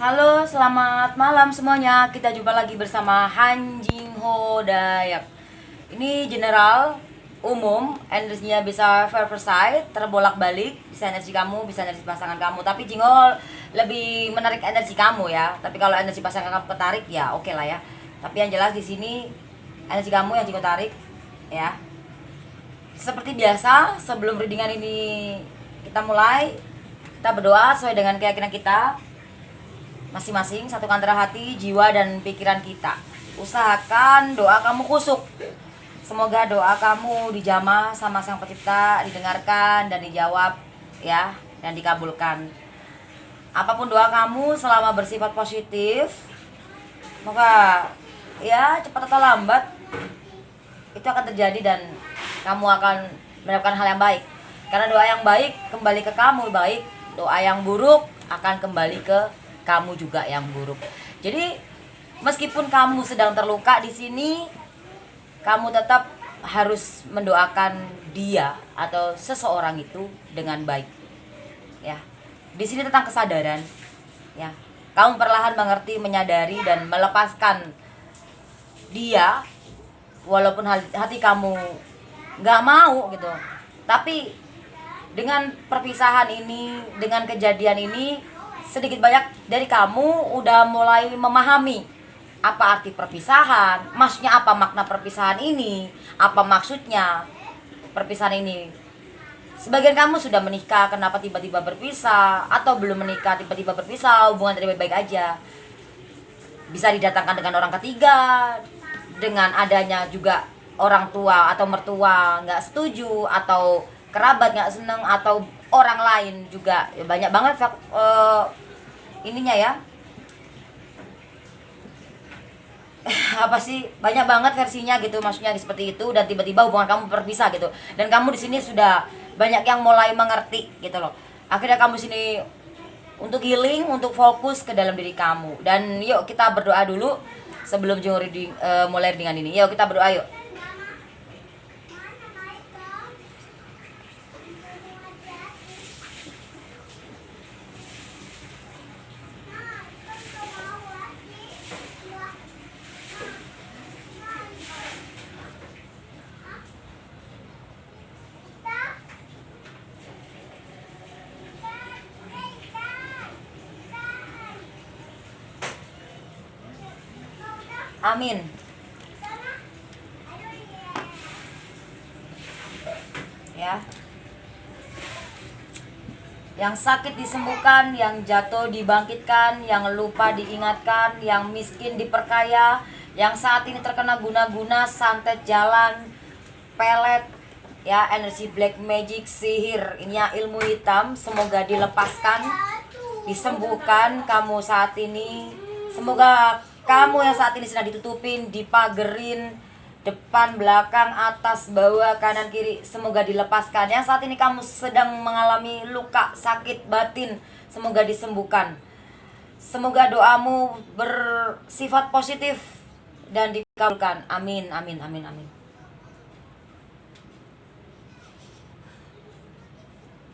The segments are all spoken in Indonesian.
Halo, selamat malam semuanya. Kita jumpa lagi bersama Han Jing Ho Dayak. Ini general umum, energinya bisa versi, terbolak-balik, bisa energi kamu, bisa energi pasangan kamu. Tapi Jing Ho lebih menarik energi kamu ya. Tapi kalau energi pasangan kamu ketarik ya oke lah ya. Tapi yang jelas di sini energi kamu yang Jing Ho tarik ya. Seperti biasa, sebelum readingan ini kita mulai, kita berdoa sesuai dengan keyakinan kita masing-masing, satukan antara hati, jiwa, dan pikiran kita. Usahakan doa kamu kusuk. Semoga doa kamu dijamah sama Sang Pencipta, didengarkan dan dijawab ya, dan dikabulkan. Apapun doa kamu selama bersifat positif, semoga ya cepat atau lambat itu akan terjadi dan kamu akan mendapatkan hal yang baik. Karena doa yang baik kembali ke kamu baik, doa yang buruk akan kembali ke kamu juga yang buruk. Jadi meskipun kamu sedang terluka di sini, kamu tetap harus mendoakan dia atau seseorang itu dengan baik. Ya. Di sini tentang kesadaran. Ya. Kamu perlahan mengerti, menyadari dan melepaskan dia walaupun hati kamu nggak mau gitu. Tapi dengan perpisahan ini, dengan kejadian ini, sedikit banyak dari kamu udah mulai memahami apa arti perpisahan, maksudnya apa makna perpisahan ini, apa maksudnya perpisahan ini. Sebagian kamu sudah menikah, kenapa tiba-tiba berpisah, atau belum menikah tiba-tiba berpisah, hubungan dari baik-baik aja. Bisa didatangkan dengan orang ketiga, dengan adanya juga orang tua atau mertua nggak setuju, atau kerabat nggak seneng, atau orang lain juga. Banyak banget ininya ya. Apa sih, banyak banget versinya gitu, maksudnya seperti itu. Dan tiba-tiba hubungan kamu berpisah gitu, dan kamu di sini sudah banyak yang mulai mengerti gitu loh. Akhirnya kamu di sini untuk healing, untuk fokus ke dalam diri kamu. Dan yuk kita berdoa dulu sebelum mulai dengan ini. Yuk kita berdoa yuk. Amin. Ya. Yang sakit disembuhkan, yang jatuh dibangkitkan, yang lupa diingatkan, yang miskin diperkaya, yang saat ini terkena guna-guna, santet jalan, pelet, ya, energi black magic, sihir, ini ya, ilmu hitam, semoga dilepaskan, disembuhkan kamu saat ini. Semoga kamu yang saat ini sedang ditutupin, dipagerin, depan, belakang, atas, bawah, kanan, kiri, semoga dilepaskan. Yang saat ini kamu sedang mengalami luka, sakit batin, semoga disembuhkan. Semoga doamu bersifat positif dan dikabulkan. Amin, amin, amin, amin.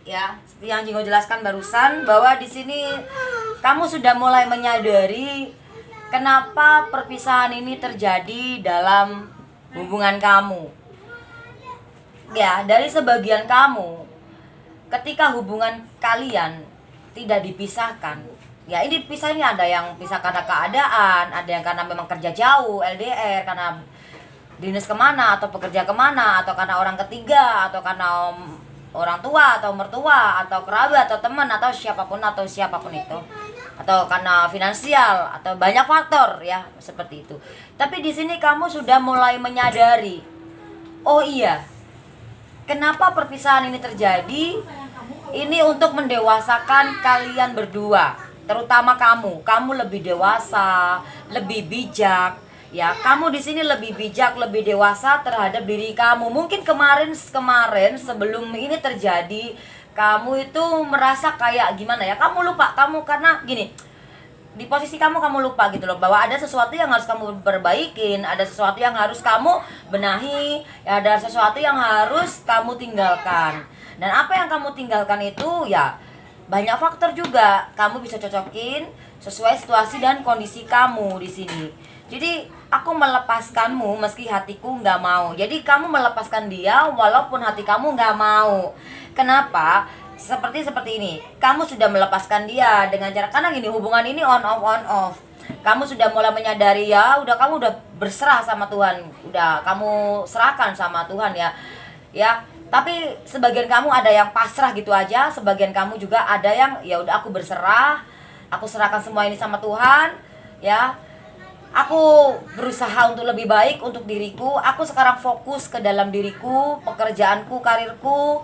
Ya, seperti yang Jingo jelaskan barusan, bahwa di sini kamu sudah mulai menyadari kenapa perpisahan ini terjadi dalam hubungan kamu. Ya, dari sebagian kamu, ketika hubungan kalian tidak dipisahkan, ya ini pisah ini ada yang pisah karena keadaan, ada yang karena memang kerja jauh, LDR, karena dinas kemana, atau pekerja kemana, atau karena orang ketiga, atau karena orang tua, atau mertua, atau kerabat, atau teman, atau siapapun itu, atau karena finansial, atau banyak faktor ya seperti itu. Tapi di sini kamu sudah mulai menyadari, oh iya, kenapa perpisahan ini terjadi? Ini untuk mendewasakan kalian berdua, terutama kamu. Kamu lebih dewasa, lebih bijak. Ya, kamu di sini lebih bijak, lebih dewasa terhadap diri kamu. Mungkin kemarin sebelum ini terjadi, kamu itu merasa kayak gimana ya? Kamu lupa, kamu karena gini, di posisi kamu lupa gitu loh, bahwa ada sesuatu yang harus kamu perbaikin, ada sesuatu yang harus kamu benahi, ya, ada sesuatu yang harus kamu tinggalkan. Dan apa yang kamu tinggalkan itu ya banyak faktor juga. Kamu bisa cocokin sesuai situasi dan kondisi kamu di sini. Jadi aku melepaskanmu meski hatiku nggak mau. Jadi kamu melepaskan dia walaupun hati kamu nggak mau. Kenapa? Seperti ini. Kamu sudah melepaskan dia dengan cara, karena gini, hubungan ini on off on off. Kamu sudah mulai menyadari ya, kamu udah berserah sama Tuhan, udah kamu serahkan sama Tuhan ya. Ya, tapi sebagian kamu ada yang pasrah gitu aja, sebagian kamu juga ada yang ya udah aku berserah, aku serahkan semua ini sama Tuhan, ya. Aku berusaha untuk lebih baik untuk diriku. Aku sekarang fokus ke dalam diriku, pekerjaanku, karirku,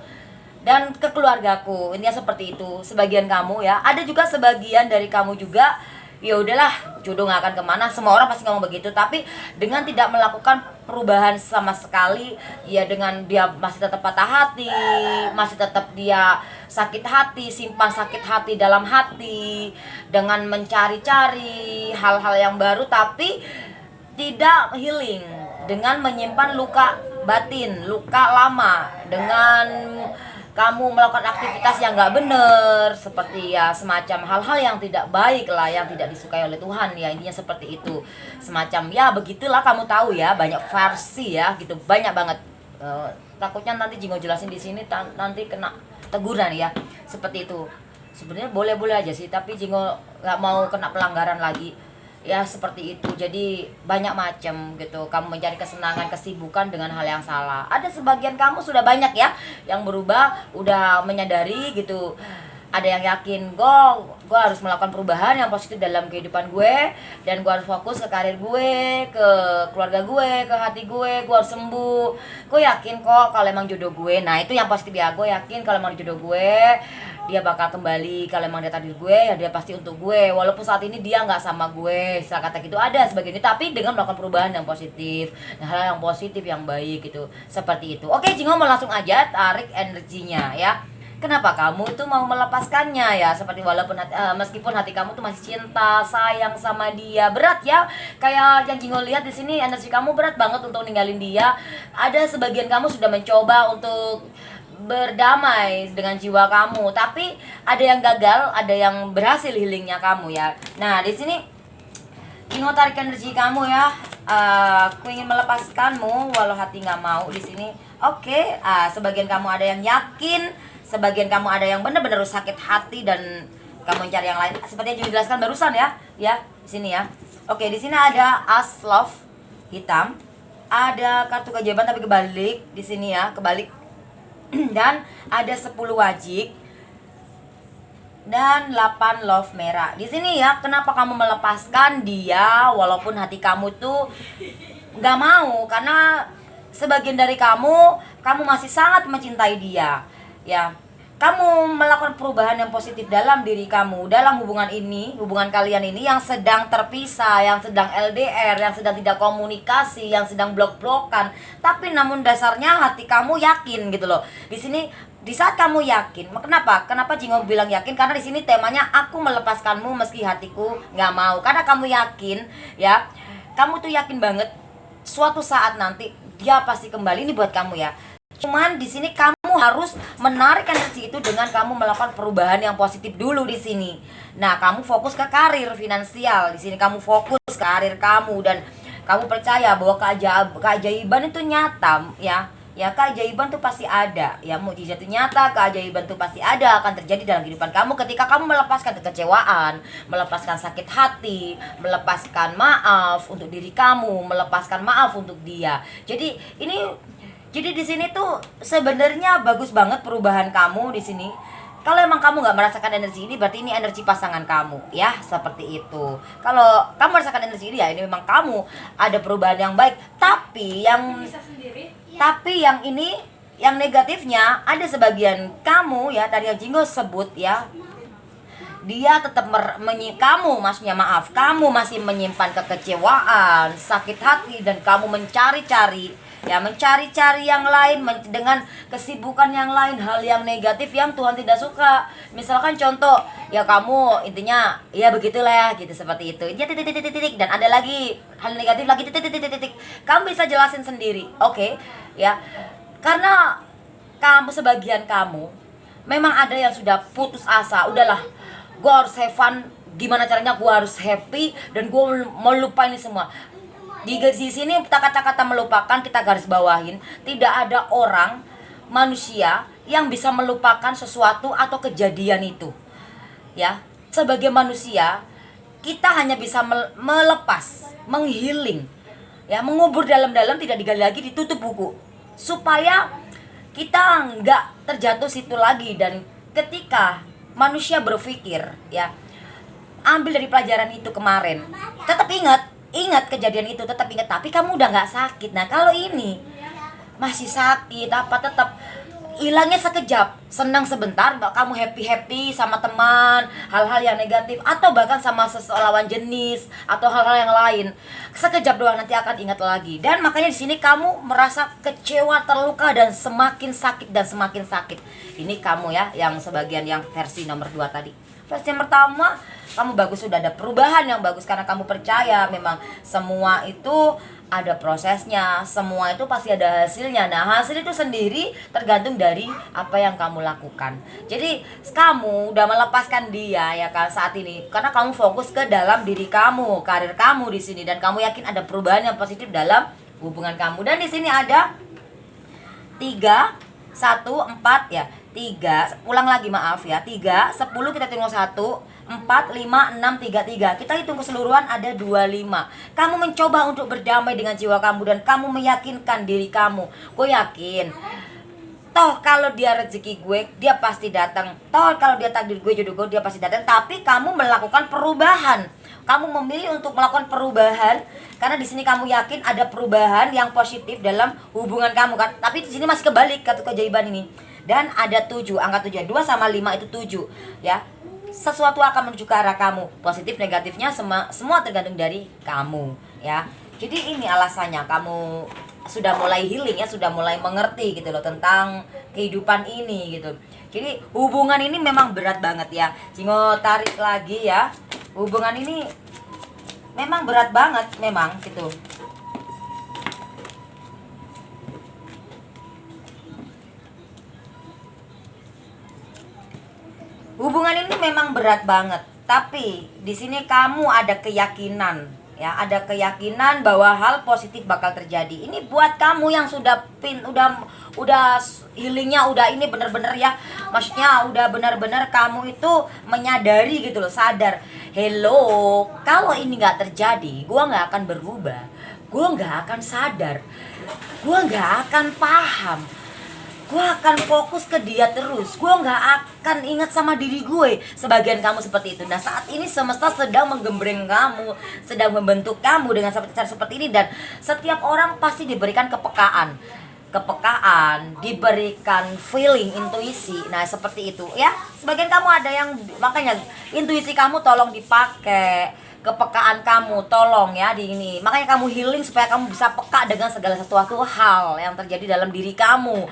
dan ke keluargaku. Intinya seperti itu. Sebagian kamu ya. Ada juga sebagian dari kamu juga, ya udahlah, jodoh nggak akan kemana. Semua orang pasti ngomong begitu. Tapi dengan tidak melakukan perubahan sama sekali, ya dengan dia masih tetap patah hati, masih tetap dia sakit hati, simpan sakit hati dalam hati, dengan mencari-cari hal-hal yang baru tapi tidak healing, dengan menyimpan luka batin, luka lama, dengan kamu melakukan aktivitas yang nggak bener, seperti ya semacam hal-hal yang tidak baik lah, yang tidak disukai oleh Tuhan ya, intinya seperti itu. Semacam ya begitulah, kamu tahu ya, banyak versi ya gitu, banyak banget. Takutnya nanti Jingo jelasin di sini nanti kena teguran ya, seperti itu. Sebenarnya boleh-boleh aja sih, tapi Jingo nggak mau kena pelanggaran lagi ya, seperti itu. Jadi banyak macam gitu, kamu mencari kesenangan, kesibukan dengan hal yang salah. Ada sebagian kamu sudah banyak ya yang berubah, udah menyadari gitu. Ada yang yakin gue harus melakukan perubahan yang positif dalam kehidupan gue, dan gue harus fokus ke karir gue, ke keluarga gue, ke hati gue harus sembuh. Gue yakin kok kalau emang jodoh gue, nah itu yang positif ya, gue yakin kalau emang jodoh gue dia bakal kembali, kalau emang dia takdir gue ya dia pasti untuk gue, walaupun saat ini dia nggak sama gue, istilah kata gitu ada sebagainya, tapi dengan melakukan perubahan yang positif, nah, hal yang positif yang baik gitu, seperti itu. Oke, Jingo mau langsung aja tarik energinya ya. Kenapa kamu tuh mau melepaskannya ya? Seperti walaupun meskipun hati kamu tuh masih cinta, sayang sama dia, berat ya. Kayak yang Jingo lihat di sini, energi kamu berat banget untuk ninggalin dia. Ada sebagian kamu sudah mencoba untuk berdamai dengan jiwa kamu, tapi ada yang gagal, ada yang berhasil healingnya kamu ya. Nah di sini Jingo tarik energi kamu ya. Aku ingin melepaskanmu walau hati nggak mau di sini. Oke, sebagian kamu ada yang yakin, sebagian kamu ada yang benar-benar sakit hati dan kamu mencari yang lain. Seperti yang dijelaskan barusan ya, di sini ya. Oke, di sini ada As Love hitam, ada kartu keajaiban tapi kebalik di sini ya, kebalik. Dan ada 10 wajik dan 8 love merah. Di sini ya, kenapa kamu melepaskan dia walaupun hati kamu tuh nggak mau, karena sebagian dari kamu masih sangat mencintai dia ya. Kamu melakukan perubahan yang positif dalam diri kamu, dalam hubungan ini, hubungan kalian ini yang sedang terpisah, yang sedang LDR, yang sedang tidak komunikasi, yang sedang blok-blokan. Tapi namun dasarnya hati kamu yakin gitu loh. Di sini di saat kamu yakin, kenapa Jingo bilang yakin? Karena di sini temanya aku melepaskanmu meski hatiku nggak mau. Karena kamu yakin ya, kamu tuh yakin banget suatu saat nanti dia pasti kembali, ini buat kamu ya. Cuman di sini kamu harus menarik energi itu dengan kamu melakukan perubahan yang positif dulu di sini. Nah, kamu fokus ke karir finansial. Di sini kamu fokus ke karir kamu dan kamu percaya bahwa keajaiban itu nyata ya. Ya, keajaiban tuh pasti ada. Ya, mukjizat itu nyata, keajaiban tuh pasti ada, akan terjadi dalam kehidupan kamu ketika kamu melepaskan kekecewaan, melepaskan sakit hati, melepaskan maaf untuk diri kamu, melepaskan maaf untuk dia. Jadi di sini tuh sebenarnya bagus banget perubahan kamu di sini. Kalau emang kamu nggak merasakan energi ini, berarti ini energi pasangan kamu ya, seperti itu. Kalau kamu merasakan energi ini ya, ini memang kamu ada perubahan yang baik. Tapi yang ini, yang negatifnya, ada sebagian kamu ya, tadi yang Jingo sebut ya, dia tetap kamu masih menyimpan kekecewaan, sakit hati, dan kamu mencari-cari yang lain dengan kesibukan yang lain, hal yang negatif yang Tuhan tidak suka. Misalkan contoh ya, kamu intinya ya begitulah ya gitu, seperti itu ya, titik. Dan ada lagi hal negatif lagi, titik. Kamu bisa jelasin sendiri, oke ya, karena sebagian kamu memang ada yang sudah putus asa, udahlah gue harus have fun, gimana caranya gue harus happy dan gue mau lupa ini semua. Di sini kata-kata melupakan kita garis bawahin, tidak ada orang manusia yang bisa melupakan sesuatu atau kejadian itu. Ya, sebagai manusia kita hanya bisa melepas, menghealing, ya, mengubur dalam-dalam, tidak digali lagi, ditutup buku supaya kita nggak terjatuh situ lagi. Dan ketika manusia berpikir, ya, ambil dari pelajaran itu kemarin, tetap ingat kejadian itu, tetap ingat, tapi kamu udah nggak sakit. Nah kalau ini masih sakit, apa tetap hilangnya sekejap, senang sebentar, kamu happy sama teman, hal-hal yang negatif atau bahkan sama lawan jenis atau hal-hal yang lain, sekejap doang, nanti akan ingat lagi. Dan makanya di sini kamu merasa kecewa, terluka, dan semakin sakit dan semakin sakit. Ini kamu ya, yang sebagian yang versi nomor 2 tadi. Versi yang pertama, kamu bagus, sudah ada perubahan yang bagus karena kamu percaya memang semua itu ada prosesnya, semua itu pasti ada hasilnya. Nah hasil itu sendiri tergantung dari apa yang kamu lakukan. Jadi kamu udah melepaskan dia ya kan saat ini, karena kamu fokus ke dalam diri kamu, karir kamu di sini, dan kamu yakin ada perubahan yang positif dalam hubungan kamu. Dan di sini ada 3, 1, 4 ya. 3, ulang lagi maaf ya. 3, 10 kita tunggu 1, 4, 5, 6, 3. Kita hitung keseluruhan ada 25. Kamu mencoba untuk berdamai dengan jiwa kamu dan kamu meyakinkan diri kamu. Gue yakin, toh kalau dia rezeki gue, dia pasti datang. Toh kalau dia takdir gue, jodoh gue, dia pasti datang. Tapi kamu melakukan perubahan. Kamu memilih untuk melakukan perubahan karena di sini kamu yakin ada perubahan yang positif dalam hubungan kamu kan. Tapi di sini masih kebalik kartu keajaiban ini. Dan ada 7, angka 7, 2 sama 5 itu 7 ya. Sesuatu akan menuju ke arah kamu, positif negatifnya semua tergantung dari kamu ya. Jadi ini alasannya kamu sudah mulai healing ya, sudah mulai mengerti gitu loh tentang kehidupan ini gitu. Jadi hubungan ini memang berat banget ya. Jingo tarik lagi ya. Hubungan ini memang berat banget memang gitu. Hubungan ini memang berat banget, tapi di sini kamu ada keyakinan, ya, ada keyakinan bahwa hal positif bakal terjadi. Ini buat kamu yang sudah udah healingnya, udah ini bener-bener ya, maksudnya udah bener-bener kamu itu menyadari gitu loh, sadar. Hello, kalau ini nggak terjadi, gua nggak akan berubah, gua nggak akan sadar, gua nggak akan paham. Gue akan fokus ke dia terus. Gue gak akan ingat sama diri gue. Sebagian kamu seperti itu. Nah saat ini semesta sedang menggembreng kamu, sedang membentuk kamu dengan cara seperti ini. Dan setiap orang pasti diberikan kepekaan, diberikan feeling, intuisi. Nah seperti itu ya. Sebagian kamu ada yang, makanya intuisi kamu tolong dipakai, kepekaan kamu tolong ya di ini. Makanya kamu healing supaya kamu bisa peka dengan segala sesuatu hal yang terjadi dalam diri kamu,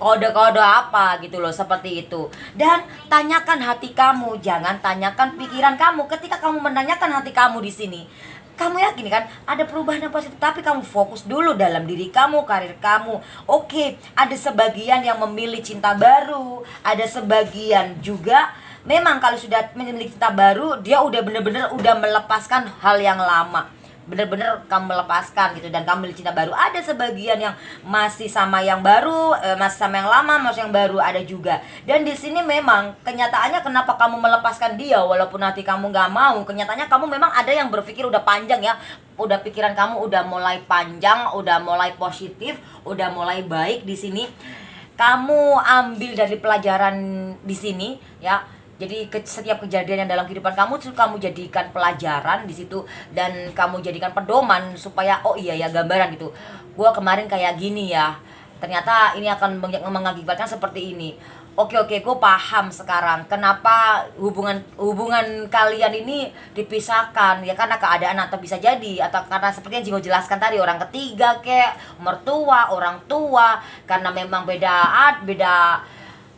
kode-kode apa gitu loh, seperti itu. Dan tanyakan hati kamu, jangan tanyakan pikiran kamu. Ketika kamu menanyakan hati kamu di sini, kamu yakin kan ada perubahan yang positif, tapi kamu fokus dulu dalam diri kamu, karir kamu. Oke, ada sebagian yang memilih cinta baru, ada sebagian juga memang kalau sudah memiliki cinta baru, dia udah bener-bener udah melepaskan hal yang lama. Bener-bener kamu melepaskan gitu dan kamu milih cinta baru. Ada sebagian yang masih sama yang baru, masih sama yang lama, masih yang baru, ada juga. Dan di sini memang kenyataannya kenapa kamu melepaskan dia walaupun hati kamu nggak mau. Kenyataannya kamu memang ada yang berpikir udah panjang ya. Udah pikiran kamu udah mulai panjang, udah mulai positif, udah mulai baik di sini. Kamu ambil dari pelajaran di sini ya. Jadi setiap kejadian yang dalam kehidupan kamu tuh kamu jadikan pelajaran di situ dan kamu jadikan pedoman supaya oh iya ya, gambaran gitu. Gua kemarin kayak gini ya. Ternyata ini akan mengakibatkan seperti ini. Oke, gue paham sekarang kenapa hubungan kalian ini dipisahkan ya, karena keadaan atau bisa jadi atau karena seperti yang Jingo jelaskan tadi, orang ketiga kayak mertua, orang tua, karena memang beda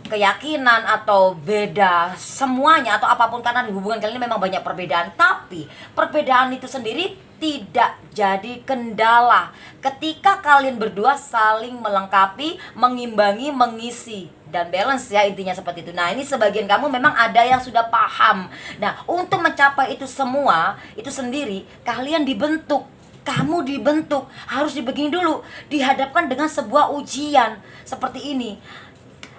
keyakinan atau beda semuanya atau apapun, karena di hubungan kalian memang banyak perbedaan, tapi perbedaan itu sendiri tidak jadi kendala ketika kalian berdua saling melengkapi, mengimbangi, mengisi dan balance ya, intinya seperti itu. Nah, ini sebagian kamu memang ada yang sudah paham. Nah, untuk mencapai itu semua, itu sendiri, kalian dibentuk. Kamu dibentuk, harus dibegini dulu, dihadapkan dengan sebuah ujian seperti ini.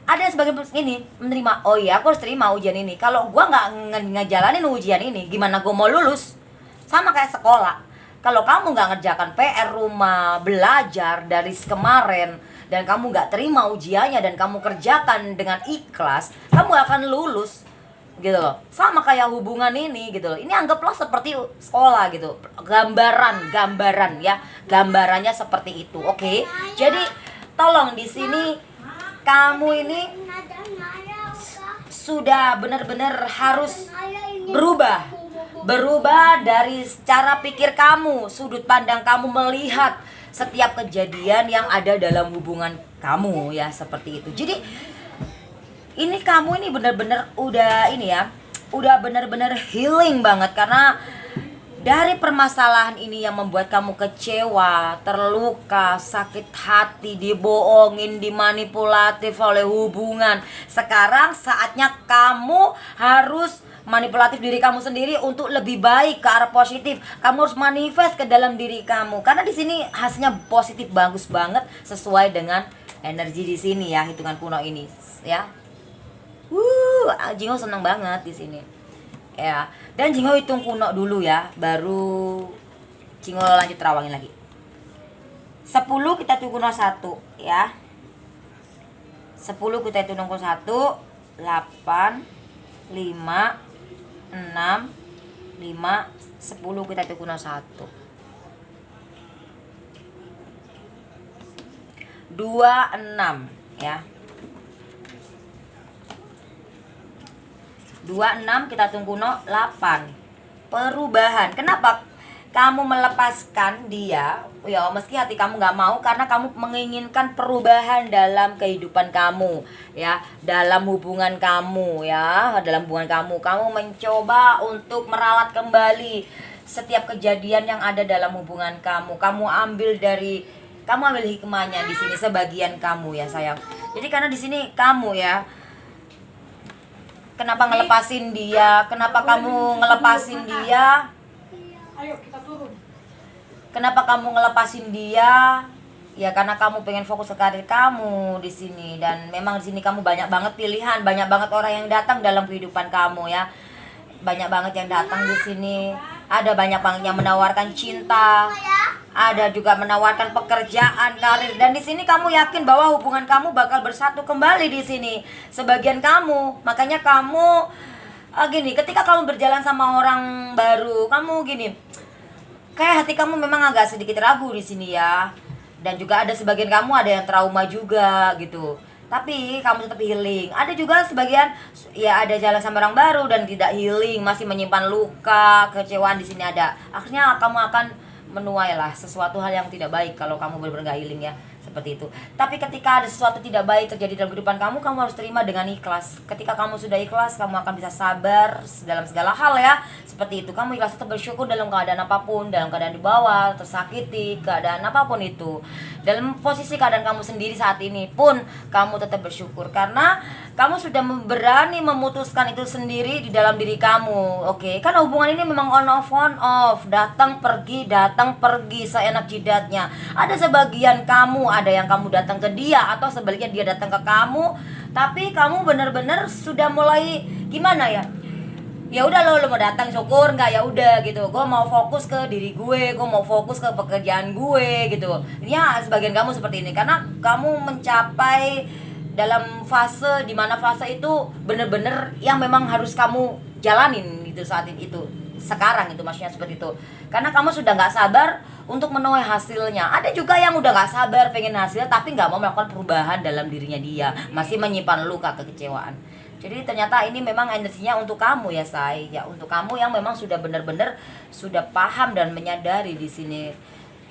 Ada yang sebagian ini menerima, oh iya aku harus terima ujian ini. Kalau gua nggak ngejalanin ujian ini, gimana gua mau lulus? Sama kayak sekolah. Kalau kamu nggak ngerjakan PR rumah, belajar dari kemarin, dan kamu nggak terima ujiannya dan kamu kerjakan dengan ikhlas, kamu gak akan lulus gitu loh. Sama kayak hubungan ini gitu loh. Ini anggaplah seperti sekolah gitu. Gambaran ya. Gambarannya seperti itu. Oke. Jadi tolong di sini kamu ini sudah benar-benar harus berubah. Berubah dari cara pikir kamu, sudut pandang kamu melihat setiap kejadian yang ada dalam hubungan kamu ya, seperti itu. Jadi ini kamu ini benar-benar udah ini ya, udah benar-benar healing banget, karena dari permasalahan ini yang membuat kamu kecewa, terluka, sakit hati, dibohongin, dimanipulatif oleh hubungan. Sekarang saatnya kamu harus manipulatif diri kamu sendiri untuk lebih baik ke arah positif. Kamu harus manifest ke dalam diri kamu, karena di sini hasilnya positif, bagus banget sesuai dengan energi di sini ya, hitungan kuno ini ya. Jingho seneng banget di sini ya. Dan Jingho hitung kuno dulu ya, baru Jingho lanjut terawangin lagi. 10 kita hitung kuno 1 ya. 10 kita hitung kuno 1, 8, 5, 6, 5, 10 kita hitung kuno 1, 2, 6 ya. 26 kita tunggu 8. Perubahan. Kenapa kamu melepaskan dia? Ya meski hati kamu gak mau, karena kamu menginginkan perubahan dalam kehidupan kamu ya, dalam hubungan kamu ya, dalam hubungan kamu. Kamu mencoba untuk meralat kembali setiap kejadian yang ada dalam hubungan kamu. Kamu ambil hikmahnya di sini, sebagian kamu ya sayang. Jadi karena di sini kamu ya, kenapa ngelepasin dia? Kenapa kamu ngelepasin dia? Ayo kita turun. Kenapa kamu ngelepasin dia? Ya karena kamu pengen fokus ke karir kamu di sini, dan memang di sini kamu banyak banget pilihan, banyak banget orang yang datang dalam kehidupan kamu ya. Banyak banget yang datang di sini. Ada banyak banget yang menawarkan cinta. Ada juga menawarkan pekerjaan, karir, dan di sini kamu yakin bahwa hubungan kamu bakal bersatu kembali di sini. Sebagian kamu, makanya kamu gini, ketika kamu berjalan sama orang baru, kamu gini, kayak hati kamu memang agak sedikit ragu di sini ya. Dan juga ada sebagian kamu ada yang trauma juga gitu. Tapi kamu tetap healing. Ada juga sebagian ya ada jalan sama orang baru dan tidak healing, masih menyimpan luka, kecewaan di sini ada. Akhirnya kamu akan menuai lah sesuatu hal yang tidak baik kalau kamu benar-benar gak healing ya, seperti itu. Tapi ketika ada sesuatu tidak baik terjadi dalam kehidupan kamu, kamu harus terima dengan ikhlas. Ketika kamu sudah ikhlas, kamu akan bisa sabar dalam segala hal ya, seperti itu. Kamu ikhlas, tetap bersyukur dalam keadaan apapun, dalam keadaan di bawah, tersakiti, keadaan apapun itu. Dalam posisi keadaan kamu sendiri saat ini pun kamu tetap bersyukur, karena kamu sudah berani memutuskan itu sendiri di dalam diri kamu. Oke, karena hubungan ini memang on off, datang pergi seenak jidatnya. Ada sebagian kamu, ada yang kamu datang ke dia, atau sebaliknya dia datang ke kamu, tapi kamu benar-benar sudah mulai gimana ya? Ya udah lo mau datang syukur, nggak ya udah gitu. Gue mau fokus ke diri gue mau fokus ke pekerjaan gue gitu. Ya sebagian kamu seperti ini karena kamu mencapai dalam fase dimana fase itu bener-bener yang memang harus kamu jalanin gitu saat itu sekarang itu, maksudnya seperti itu, karena kamu sudah nggak sabar untuk menuai hasilnya. Ada juga yang udah nggak sabar pengen hasil tapi nggak mau melakukan perubahan dalam dirinya, dia masih menyimpan luka kekecewaan. Jadi ternyata ini memang energinya untuk kamu ya say, ya untuk kamu yang memang sudah benar-benar sudah paham dan menyadari di sini.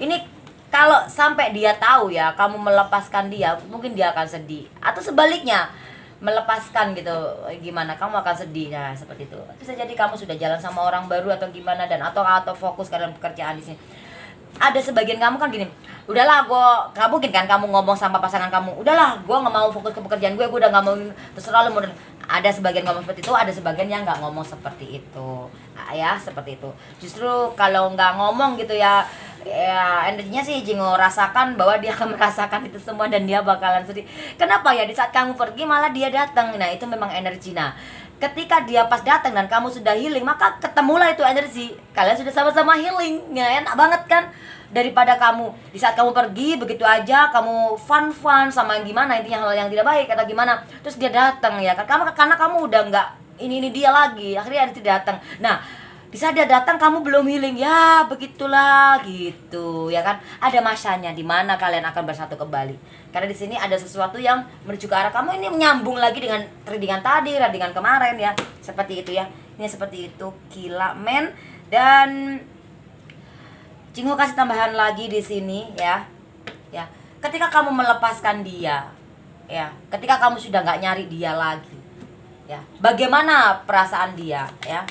Ini kalau sampai dia tahu ya kamu melepaskan dia, mungkin dia akan sedih, atau sebaliknya melepaskan gitu, gimana kamu akan sedih. Nah seperti itu. Bisa jadi kamu sudah jalan sama orang baru atau gimana, dan atau fokus ke dalam pekerjaan di sini. ada sebagian kamu kan gini, udahlah gue, nggak mungkin kan kamu ngomong sama pasangan kamu, udahlah gue nggak mau fokus ke pekerjaan gue udah nggak mau, terserah lu mau. Ada sebagian ngomong seperti itu, ada sebagian yang nggak ngomong seperti itu. Ya seperti itu. Justru kalau nggak ngomong gitu ya energinya sih Jingo rasakan bahwa dia akan merasakan itu semua dan dia bakalan sedih. Kenapa ya, di saat kamu pergi malah dia datang. Nah itu memang energi. Nah ketika dia pas datang dan kamu sudah healing, maka ketemulah itu energi, kalian sudah sama-sama healing. Ya enak banget kan, daripada kamu di saat kamu pergi begitu aja kamu fun sama yang gimana, intinya hal yang tidak baik atau gimana, terus dia datang ya kan, karena kamu udah nggak ini dia lagi, akhirnya dia datang. Nah di saat dia datang kamu belum healing, ya begitulah gitu ya kan. Ada masanya di mana kalian akan bersatu kembali, karena di sini ada sesuatu yang menuju ke arah kamu. Ini menyambung lagi dengan readingan tadi, readingan kemarin ya, seperti itu ya. Ini seperti itu, gila men. Dan Jingo kasih tambahan lagi di sini ya. Ya, ketika kamu melepaskan dia, ya, ketika kamu sudah nggak nyari dia lagi, ya, bagaimana perasaan dia, ya?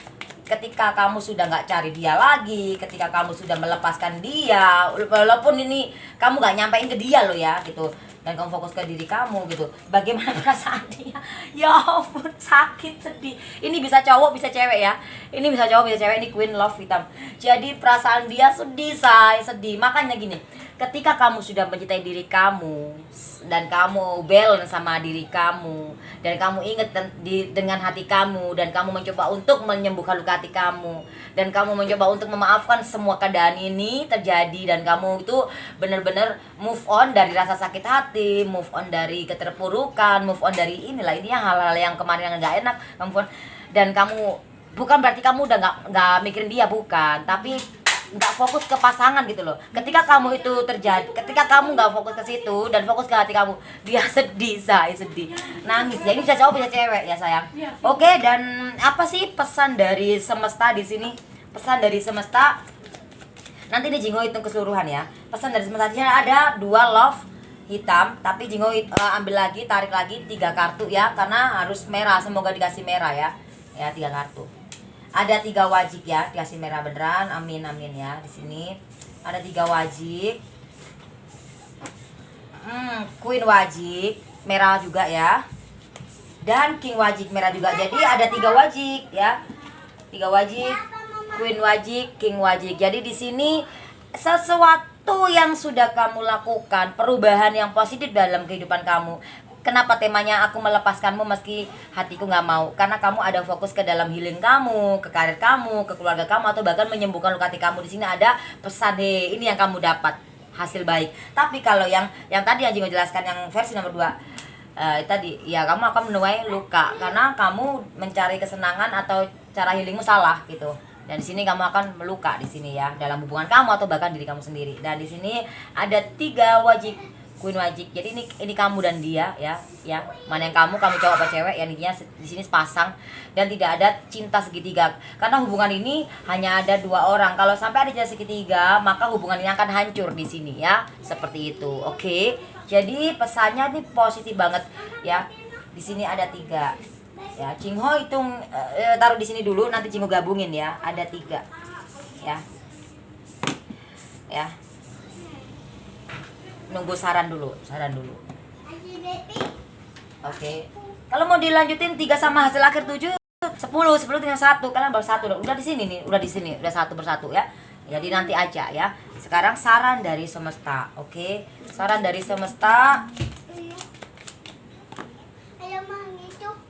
Ketika kamu sudah nggak cari dia lagi, ketika kamu sudah melepaskan dia, walaupun ini kamu nggak nyampein ke dia loh ya, gitu, dan kamu fokus ke diri kamu gitu, bagaimana perasaan dia? Ya ampun, sakit, sedih. Ini bisa cowok bisa cewek ya, ini bisa cowok bisa cewek. Ini Queen Love hitam. Jadi perasaan dia sedih, sedih. Makanya gini, ketika kamu sudah mencintai diri kamu dan kamu balance sama diri kamu dan kamu ingat dengan hati kamu dan kamu mencoba untuk menyembuhkan luka hati kamu dan kamu mencoba untuk memaafkan semua keadaan ini terjadi dan kamu itu benar-benar move on dari rasa sakit hati, move on dari keterpurukan, move on dari inilah ini yang hal-hal yang kemarin yang nggak enak, move on. Dan kamu bukan berarti kamu udah nggak mikirin dia, bukan, tapi nggak fokus ke pasangan gitu loh. Ketika kamu itu terjadi, ketika kamu nggak fokus ke situ dan fokus ke hati kamu, dia sedih, saya sedih, nangis ya. Ini bisa cowok bisa cewek ya sayang. Oke, dan apa sih pesan dari semesta di sini? Pesan dari semesta, nanti nih Jingo hitung keseluruhan ya. Pesan dari semesta di sini ada 2 love hitam, tapi Jingo ambil lagi, tarik lagi 3 kartu ya, karena harus merah, semoga dikasih merah ya. Ya 3 kartu. Ada 3 wajib ya, dikasih merah beneran, amin amin ya. Di sini ada 3 wajib. Queen wajib merah juga ya, dan king wajib merah juga. Jadi ada 3 wajib ya, 3 wajib, queen wajib, king wajib. Jadi di sini sesuatu yang sudah kamu lakukan, perubahan yang positif dalam kehidupan kamu. Kenapa temanya aku melepaskanmu meski hatiku nggak mau? Karena kamu ada fokus ke dalam healing kamu, ke karir kamu, ke keluarga kamu, atau bahkan menyembuhkan luka hati kamu. Di sini ada pesan, ini yang kamu dapat, hasil baik. Tapi kalau yang tadi yang Jingo jelaskan, yang versi nomor 2 tadi, ya kamu akan menuai luka karena kamu mencari kesenangan atau cara healingmu salah gitu. Dan di sini kamu akan meluka di sini ya, dalam hubungan kamu atau bahkan diri kamu sendiri. Dan di sini ada 3 wajib, queen wajib. Jadi ini kamu dan dia ya, mana yang kamu cowok apa cewek, yang intinya di sini sepasang dan tidak ada cinta segitiga. Karena hubungan ini hanya ada 2 orang. Kalau sampai ada cinta segitiga, maka hubungan ini akan hancur di sini ya. Seperti itu. Oke. Jadi pesannya ini positif banget ya. Di sini ada 3. Ya, Jingo hitung, taruh di sini dulu, nanti Jingo gabungin ya. Ada 3. Ya. Ya. Nunggu saran dulu. Oke. Kalau mau dilanjutin 3 sama hasil akhir 7, 10 tinggal 1. Kalian baru 1 udah di sini nih, udah 1 persatu ya. Jadi nanti aja ya. Sekarang saran dari semesta. Oke. Saran dari semesta.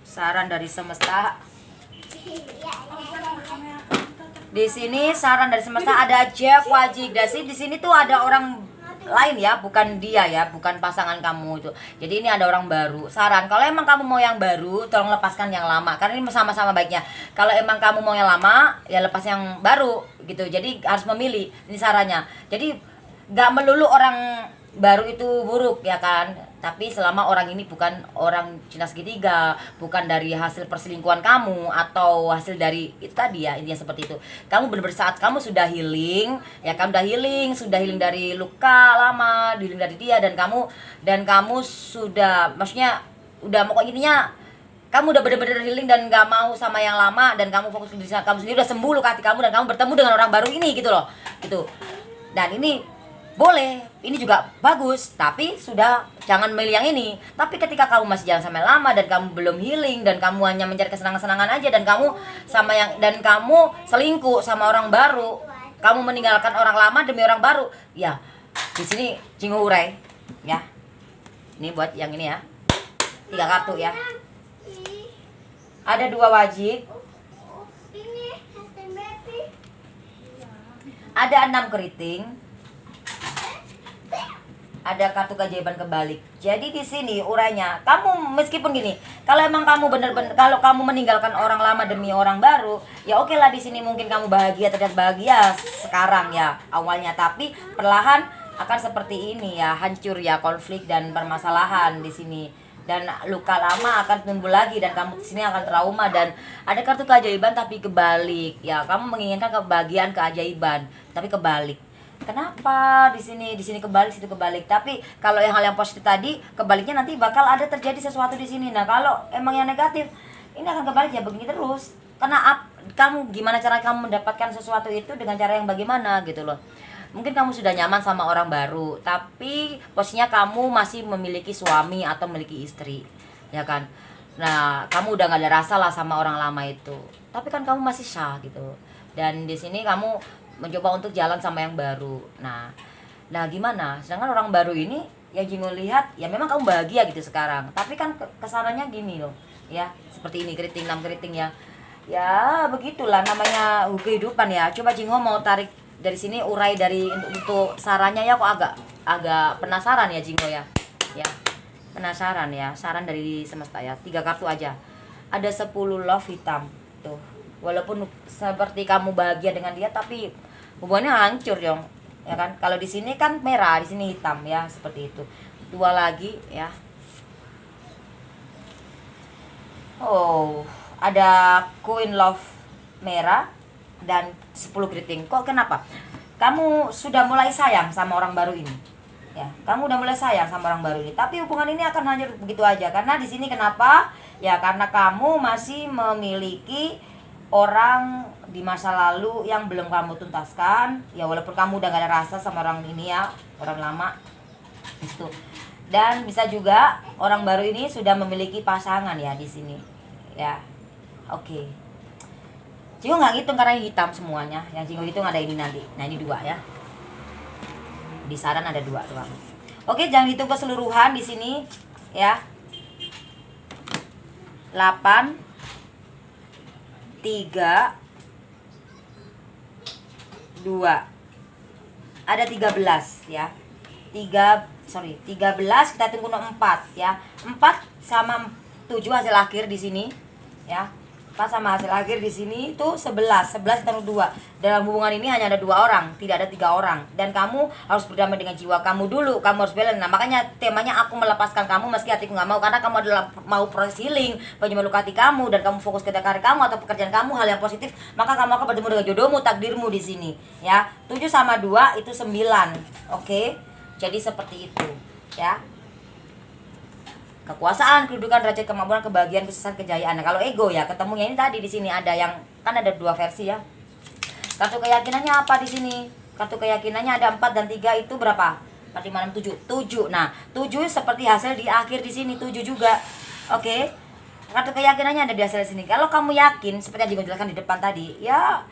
Saran dari semesta. Di sini saran dari semesta ada Jack wajib. Di sini tuh ada orang lain ya, bukan dia ya, bukan pasangan kamu itu. Jadi ini ada orang baru. Saran, kalau emang kamu mau yang baru, tolong lepaskan yang lama, karena ini sama-sama baiknya. Kalau emang kamu mau yang lama, ya lepas yang baru gitu. Jadi harus memilih, ini sarannya. Jadi gak melulu orang baru itu buruk ya kan, tapi selama orang ini bukan orang cinta segitiga, bukan dari hasil perselingkuhan kamu atau hasil dari itu tadi ya, intinya seperti itu. Kamu benar-benar saat kamu sudah healing ya, kamu sudah healing dari luka lama, healing dari dia, dan kamu sudah, maksudnya udah pokoknya intinya kamu udah benar-benar healing dan gak mau sama yang lama, dan kamu fokus ke diri kamu sendiri, udah sembuh luka hati kamu, dan kamu bertemu dengan orang baru ini gitu loh, gitu. Dan ini boleh, ini juga bagus, tapi sudah jangan milih yang ini. Tapi ketika kamu masih jalan sama yang lama dan kamu belum healing dan kamu hanya mencari kesenangan-kesenangan aja dan kamu selingkuh sama orang baru, kamu meninggalkan orang lama demi orang baru, ya di sini Jingho urai, ya. Ini buat yang ini ya, 3 kartu ya. Ada 2 wajib, ada 6 keriting, ada kartu keajaiban kebalik. Jadi di sini urainya, kamu meskipun gini, kalau emang kamu bener-bener, kalau kamu meninggalkan orang lama demi orang baru, ya oke lah di sini mungkin kamu bahagia, terlihat bahagia sekarang ya awalnya, tapi perlahan akan seperti ini ya, hancur ya, konflik dan permasalahan di sini. Dan luka lama akan timbul lagi dan kamu di sini akan trauma. Dan ada kartu keajaiban tapi kebalik ya, kamu menginginkan kebahagiaan, keajaiban tapi kebalik. Kenapa di sini kebalik, situ kebalik. Tapi kalau hal yang positif tadi, kebaliknya nanti bakal ada terjadi sesuatu di sini. Nah, kalau emang yang negatif, ini akan kebalik ya, begini terus. Karena kamu gimana cara kamu mendapatkan sesuatu itu dengan cara yang bagaimana gitu loh. Mungkin kamu sudah nyaman sama orang baru, tapi posisinya kamu masih memiliki suami atau memiliki istri, ya kan? Nah, kamu udah gak ada rasa lah sama orang lama itu. Tapi kan kamu masih sah gitu. Dan di sini kamu mencoba untuk jalan sama yang baru. Nah gimana? Sedangkan orang baru ini ya Jingho lihat ya memang kamu bahagia gitu sekarang. Tapi kan kesananya gini loh, ya seperti ini keriting 6 keriting ya. Ya begitulah namanya kehidupan ya. Coba Jingho mau tarik dari sini urai dari untuk sarannya ya, kok agak penasaran ya Jingho ya. Ya penasaran ya, saran dari semesta ya. 3 kartu aja. Ada 10 love hitam tuh. Walaupun seperti kamu bahagia dengan dia, tapi hubungannya hancur dong, ya kan? Kalau di sini kan merah, di sini hitam ya, seperti itu. 2 lagi ya. Oh, ada Queen Love merah dan 10 keriting. Kok kenapa? Kamu sudah mulai sayang sama orang baru ini. Ya, kamu udah mulai sayang sama orang baru ini. Tapi hubungan ini akan hancur begitu aja. Karena di sini kenapa? Ya karena kamu masih memiliki orang di masa lalu yang belum kamu tuntaskan. Ya walaupun kamu udah gak ada rasa sama orang ini ya, orang lama itu. Dan bisa juga orang baru ini sudah memiliki pasangan ya di sini. Ya. Oke. Jingho nggak ngitung karena ini hitam semuanya. Yang Jingho hitung ada ini nanti. Nah, ini 2 ya. Di saran ada 2 doang. Oke, jangan hitung keseluruhan di sini ya. 8 3 2 ada 13 ya. 13 kita tunggu 4 ya. 4 sama 7 hasil akhir di sini ya. 4 sama hasil akhir di sini itu 11 kita tunggu 2. Dalam hubungan ini hanya ada 2 orang, tidak ada 3 orang. Dan kamu harus berdamai dengan jiwa kamu dulu. Kamu harus balance. Nah, makanya temanya aku melepaskan kamu meski hatiku nggak mau, karena kamu adalah mau proses healing, penyembuhan luka hati kamu, dan kamu fokus ke karir kamu atau pekerjaan kamu, hal yang positif, maka kamu akan bertemu dengan jodohmu, takdirmu di sini ya. 7 sama 2 itu 9. Oke? Jadi seperti itu ya. Kekuasaan, kedudukan, derajat, kemakmuran, kebahagiaan, kesuksesan, kejayaan. Nah, kalau ego ya ketemunya ini tadi di sini ada yang kan ada 2 versi ya. Kartu keyakinannya apa di sini? Kartu keyakinannya ada 4 dan 3 itu berapa? 4, 5, 6, 7. 7. Nah, 7 seperti hasil di akhir di sini 7 juga. Oke. Kartu keyakinannya ada di hasil sini. Kalau kamu yakin seperti yang dijelaskan di depan tadi, ya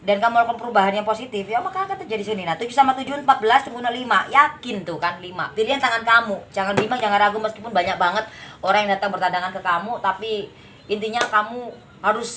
dan kamu melakukan perubahan yang positif, ya maka akan terjadi sini. Nah, 7 sama 7 14 tunggu 5. Yakin tuh kan 5. Pilihan tangan kamu. Jangan bimbang, jangan ragu meskipun banyak banget orang yang datang bertandangan ke kamu, tapi intinya kamu harus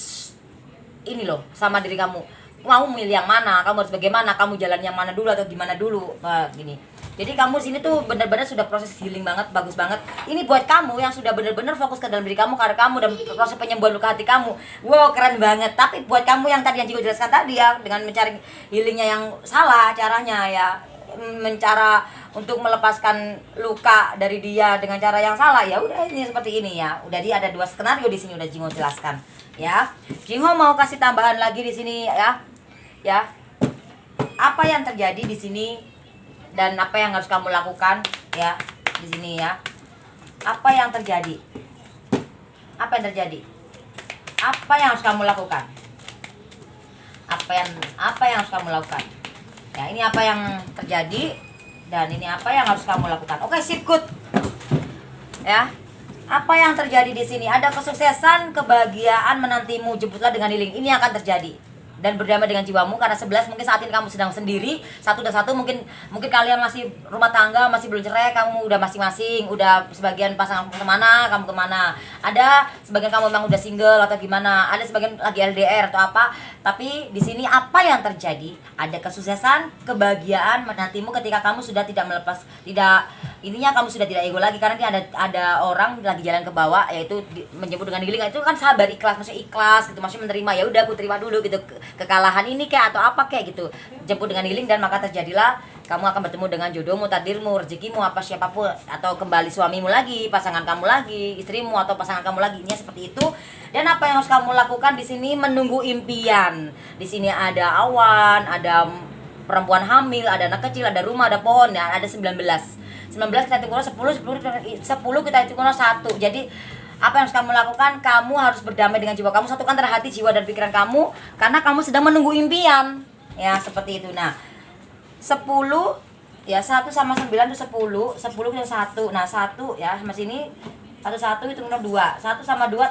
ini loh sama diri kamu. Mau milih yang mana? Kamu harus bagaimana? Kamu jalan yang mana dulu atau gimana dulu? Nah, gini. Jadi kamu sini tuh benar-benar sudah proses healing banget, bagus banget. Ini buat kamu yang sudah benar-benar fokus ke dalam diri kamu, karir kamu, dan proses penyembuhan luka hati kamu. Wow, keren banget. Tapi buat kamu yang tadi yang Jingho jelaskan tadi ya, dengan mencari healingnya yang salah caranya ya, mencara untuk melepaskan luka dari dia dengan cara yang salah, ya udah ini seperti ini ya. Udah dia ada 2 skenario di sini udah Jingho jelaskan ya. Jingho mau kasih tambahan lagi di sini ya. Ya. Apa yang terjadi di sini dan apa yang harus kamu lakukan ya di sini ya. Apa yang terjadi? Apa yang terjadi? Apa yang harus kamu lakukan? Apa yang harus kamu lakukan? Ya, ini apa yang terjadi dan ini apa yang harus kamu lakukan. Oke, sip, good. Ya. Apa yang terjadi di sini? Ada kesuksesan, kebahagiaan menantimu, jemputlah dengan healing. Ini yang akan terjadi. Dan berdamai dengan jiwamu karena 11 mungkin saat ini kamu sedang sendiri, satu dan satu mungkin kalian masih rumah tangga, masih belum cerai, kamu udah masing-masing, udah sebagian pasangan kemana, kamu kemana. Ada sebagian kamu memang udah single atau gimana, ada sebagian lagi LDR atau apa. Tapi di sini apa yang terjadi? Ada kesuksesan, kebahagiaan menantimu ketika kamu sudah tidak melepas, intinya kamu sudah tidak ego lagi karena ini ada orang lagi jalan ke bawah, yaitu menjemput dengan healing. Itu kan sabar, ikhlas, maksudnya ikhlas gitu, maksudnya menerima, ya udah aku terima dulu gitu kekalahan ini kayak atau apa kayak gitu, jemput dengan healing. Dan maka terjadilah kamu akan bertemu dengan jodohmu, takdirmu, rezekimu, apa siapapun, atau kembali suamimu lagi, pasangan kamu lagi, istrimu atau pasangan kamu lagi. Ini seperti itu. Dan apa yang harus kamu lakukan di sini? Menunggu impian. Di sini ada awan, ada perempuan hamil, ada anak kecil, ada rumah, ada pohon, ya, ada 19 kita hitung 10 kita hitung 1. Jadi apa yang harus kamu lakukan? Kamu harus berdamai dengan jiwa kamu, satukan antara hati, jiwa dan pikiran kamu, karena kamu sedang menunggu impian. Ya, seperti itu. Nah, 10 ya, 1 sama 9 itu 10 kita 1. Nah, 1 ya sama sini 1 hitung 2. 1 sama 2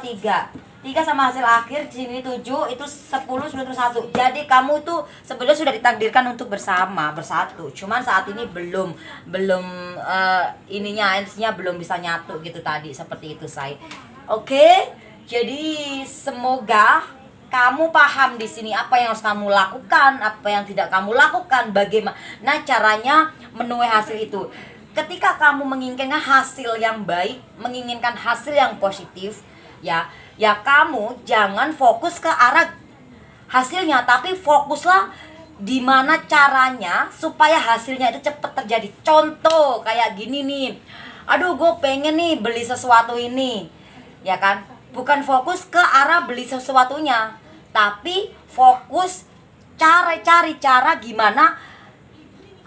3 sama hasil akhir di sini 7, itu 10 sudah terus 1. Jadi kamu tuh sebenarnya sudah ditakdirkan untuk bersatu. Cuman saat ini belum ininya belum bisa nyatu gitu tadi, seperti itu saya. Oke. Jadi semoga kamu paham di sini apa yang harus kamu lakukan, apa yang tidak kamu lakukan, bagaimana caranya menuai hasil itu. Ketika kamu menginginkan hasil yang baik, menginginkan hasil yang positif, ya kamu jangan fokus ke arah hasilnya, tapi fokuslah di mana caranya supaya hasilnya itu cepat terjadi. Contoh kayak gini nih, aduh gue pengen nih beli sesuatu ini, ya kan, bukan fokus ke arah beli sesuatunya, tapi fokus cari cara gimana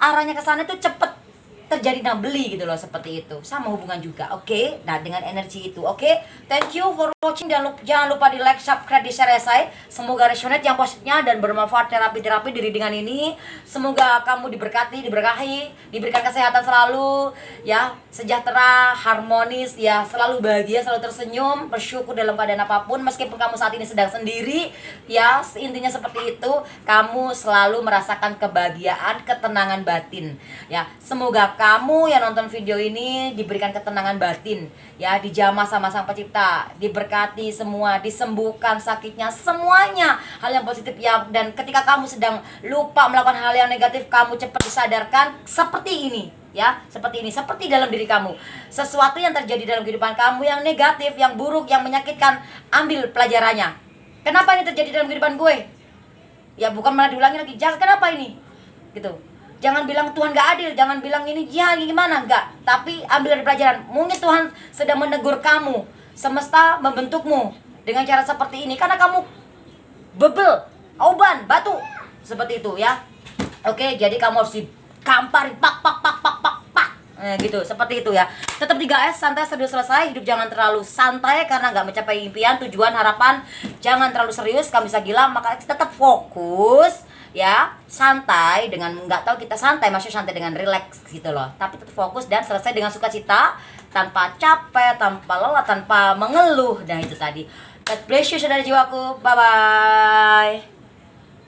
arahnya ke sana itu cepet terjadi dan beli gitu loh, seperti itu. Sama hubungan juga, oke? Nah, dengan energi itu, oke? Thank you for watching. Jangan lupa di like, subscribe, di share saya. Semoga resonate yang positifnya dan bermanfaat terapi diri dengan ini. Semoga kamu diberkati, diberkahi, diberikan kesehatan selalu, ya, sejahtera, harmonis, ya, selalu bahagia, selalu tersenyum, bersyukur dalam keadaan apapun. Meskipun kamu saat ini sedang sendiri, ya, intinya seperti itu. Kamu selalu merasakan kebahagiaan, ketenangan batin, ya. Semoga kamu yang nonton video ini diberikan ketenangan batin, ya, dijamah sama Sang Pencipta, diberkati semua, disembuhkan sakitnya, semuanya hal yang positif, ya. Dan ketika kamu sedang lupa melakukan hal yang negatif, kamu cepat disadarkan seperti ini, ya, seperti dalam diri kamu. Sesuatu yang terjadi dalam kehidupan kamu yang negatif, yang buruk, yang menyakitkan, ambil pelajarannya. Kenapa ini terjadi dalam kehidupan gue? Ya, bukan malah diulangi lagi. Jangan, kenapa ini? Gitu. Jangan bilang Tuhan gak adil, jangan bilang ini ya gimana, enggak. Tapi ambil dari pelajaran. Mungkin Tuhan sedang menegur kamu, semesta membentukmu dengan cara seperti ini karena kamu bebel, auban, batu, seperti itu, ya. Oke, jadi kamu harus dikamparin pak. Nah, gitu, seperti itu, ya. Tetap 3S, santai, serius, selesai. Hidup jangan terlalu santai karena nggak mencapai impian, tujuan, harapan. Jangan terlalu serius, kamu bisa gila. Maka tetap fokus, ya, santai dengan nggak tahu kita santai, maksudnya santai dengan relax gitu loh. Tapi tetap fokus dan selesai dengan sukacita, tanpa capek, tanpa lelah, tanpa mengeluh. Nah, itu tadi. God bless you, saudara jiwaku. Bye bye.